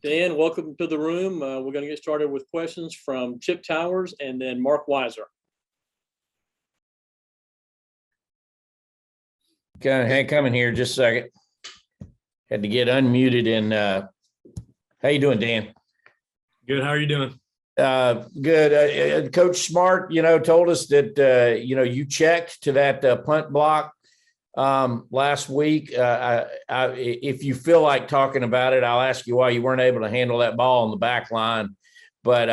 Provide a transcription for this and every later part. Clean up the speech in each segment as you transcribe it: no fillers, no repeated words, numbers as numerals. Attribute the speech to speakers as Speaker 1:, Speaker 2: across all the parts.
Speaker 1: Dan, welcome to the room. We're going to get started with questions from Chip Towers and then Mark Weiser.
Speaker 2: Hank, coming here just a second. Had to get unmuted. And how you doing, Dan?
Speaker 3: Good. How are you doing?
Speaker 2: Good. Coach Smart, told us that you checked to that punt block last week. If you feel like talking about it, I'll ask you why you weren't able to handle that ball on the back line. But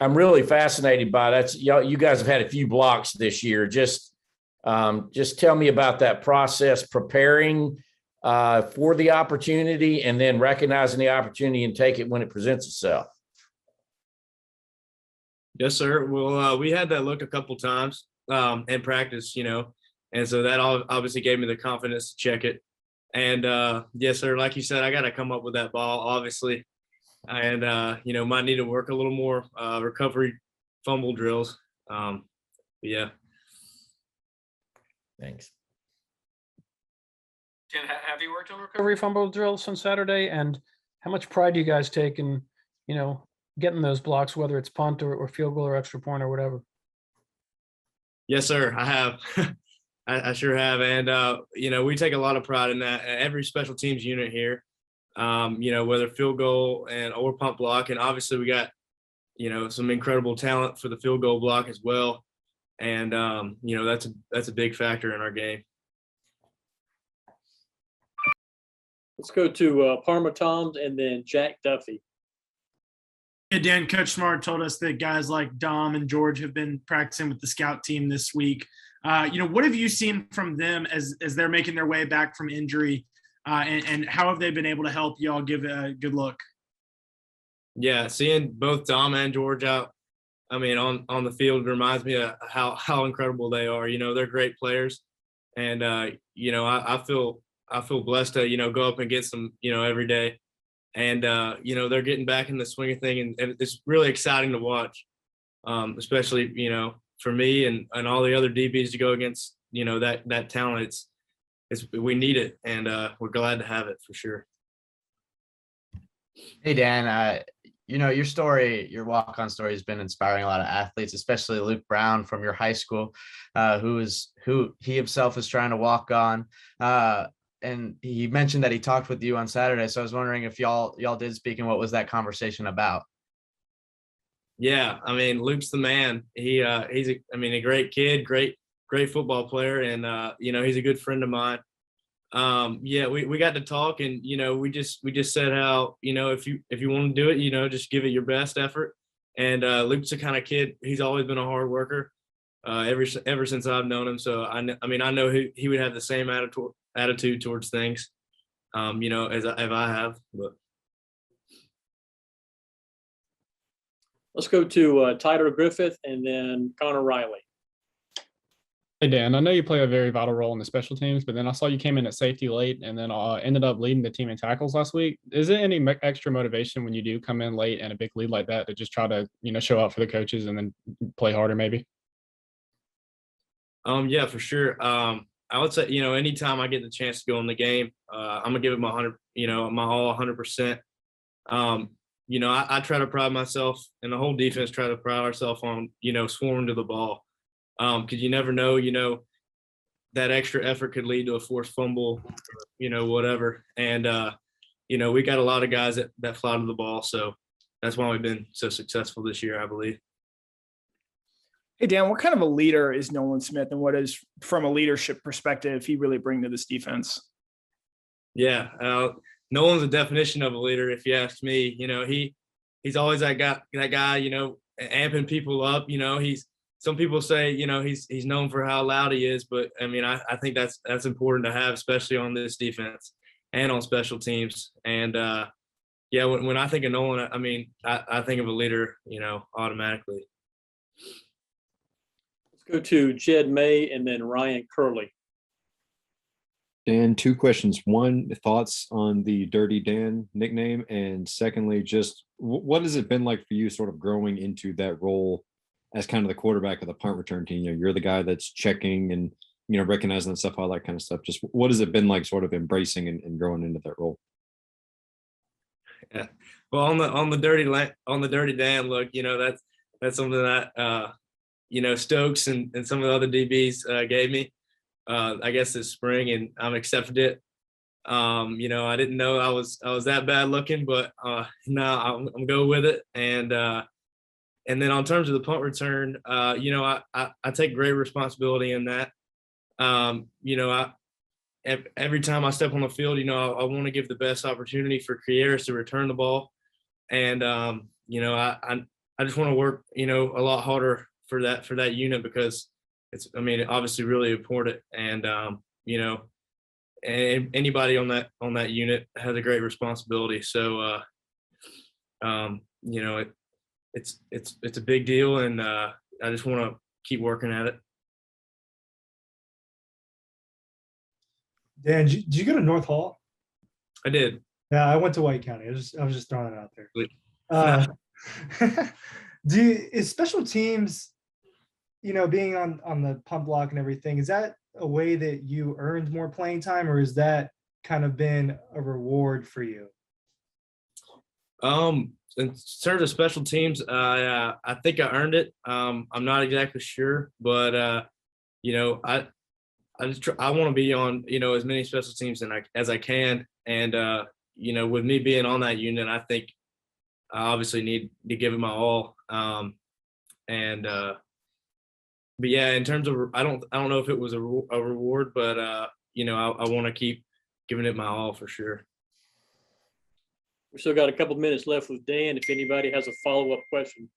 Speaker 2: I'm really fascinated by that. You guys have had a few blocks this year. Just tell me about that process, preparing for the opportunity and then recognizing the opportunity and take it when it presents itself.
Speaker 3: Yes, sir. Well, we had that look a couple times in practice, and so that obviously gave me the confidence to check it. And yes, sir, like you said, I got to come up with that ball, obviously, and might need to work a little more recovery fumble drills. Yeah.
Speaker 2: Thanks.
Speaker 4: Jen, have you worked on recovery fumble drills on Saturday? And how much pride do you guys take in, getting those blocks, whether it's punt or field goal or extra point or whatever?
Speaker 3: Yes, sir. I have. I sure have. And, we take a lot of pride in that. Every special teams unit here, whether field goal or punt block. And obviously we got, some incredible talent for the field goal block as well. And, that's a big factor in our game.
Speaker 1: Let's go to Parma Toms and then Jack Duffy.
Speaker 5: Yeah, Dan, Coach Smart told us that guys like Dom and George have been practicing with the scout team this week. What have you seen from them as they're making their way back from injury, and how have they been able to help y'all give a good look?
Speaker 3: Yeah, seeing both Dom and George out, on the field reminds me of how incredible they are. They're great players, and I feel blessed to go up and get some every day. And, they're getting back in the swing of thing, and it's really exciting to watch, especially, for me and all the other DBs to go against, that talent. We need it, and we're glad to have it for sure.
Speaker 6: Hey, Dan, your story, your walk-on story has been inspiring a lot of athletes, especially Luke Brown from your high school, who he himself is trying to walk on. And he mentioned that he talked with you on Saturday. So I was wondering if y'all did speak, and what was that conversation about?
Speaker 3: Yeah, Luke's the man. He's a great kid, great football player, and he's a good friend of mine. We got to talk, and we just said how if you want to do it, just give it your best effort. And Luke's the kind of kid, he's always been a hard worker ever since I've known him. So I know he would have the same attitude towards things, as I have. But
Speaker 1: let's go to Tyler Griffith and then Connor Riley.
Speaker 7: Hey, Dan, I know you play a very vital role in the special teams, but then I saw you came in at safety late and then ended up leading the team in tackles last week. Is there any extra motivation when you do come in late and a big lead like that to just try to, show up for the coaches and then play harder maybe?
Speaker 3: Yeah, for sure. I would say, anytime I get the chance to go in the game, I'm gonna give it my all 100%. I try to pride myself, and the whole defense try to pride ourselves on, swarming to the ball. Because you never know, that extra effort could lead to a forced fumble, whatever. And, we got a lot of guys that fly to the ball. So that's why we've been so successful this year, I believe.
Speaker 8: Hey, Dan, what kind of a leader is Nolan Smith, and what is, from a leadership perspective, he really bring to this defense?
Speaker 3: Yeah, Nolan's the definition of a leader, if you ask me. He's always that guy, amping people up. Some people say, he's known for how loud he is, but I think that's important to have, especially on this defense and on special teams. And when I think of Nolan, I think of a leader, automatically.
Speaker 1: Let's go to Jed May and then Ryan Curley.
Speaker 9: Dan, two questions. One, thoughts on the Dirty Dan nickname, and secondly, just what has it been like for you sort of growing into that role as kind of the quarterback of the punt return team? You're the guy that's checking and, recognizing and stuff, all that kind of stuff. Just what has it been like sort of embracing and growing into that role?
Speaker 3: Yeah. Well, on the Dirty Dan look, you know, that's something that you know, Stokes and some of the other DBs gave me, I guess this spring, and I'm accepted it. You know, I didn't know I was that bad looking, but no, I'm going with it. And then on terms of the punt return, you know, I take great responsibility in that. You know, every time I step on the field, you know, I want to give the best opportunity for Kieras to return the ball. And, you know, I just want to work, you know, a lot harder for that unit, because it's, I mean, obviously really important. And, you know, and anybody on that unit has a great responsibility. So, you know, it's a big deal, and I just want to keep working at it.
Speaker 10: Dan, did you go to North Hall?
Speaker 3: I did.
Speaker 10: Yeah, I went to White County. I was just throwing it out there.
Speaker 3: Sweet.
Speaker 10: Is special teams, you know, being on the punt block and everything, is that a way that you earned more playing time, or has that kind of been a reward for you?
Speaker 3: In terms of special teams, I think I earned it. I'm not exactly sure, but you know, I want to be on, you know, as many special teams as I can, and you know, with me being on that unit, I think I obviously need to give it my all. But yeah, in terms of, I don't know if it was a reward, but you know, I want to keep giving it my all for sure.
Speaker 1: We still got a couple minutes left with Dan. If anybody has a follow-up question.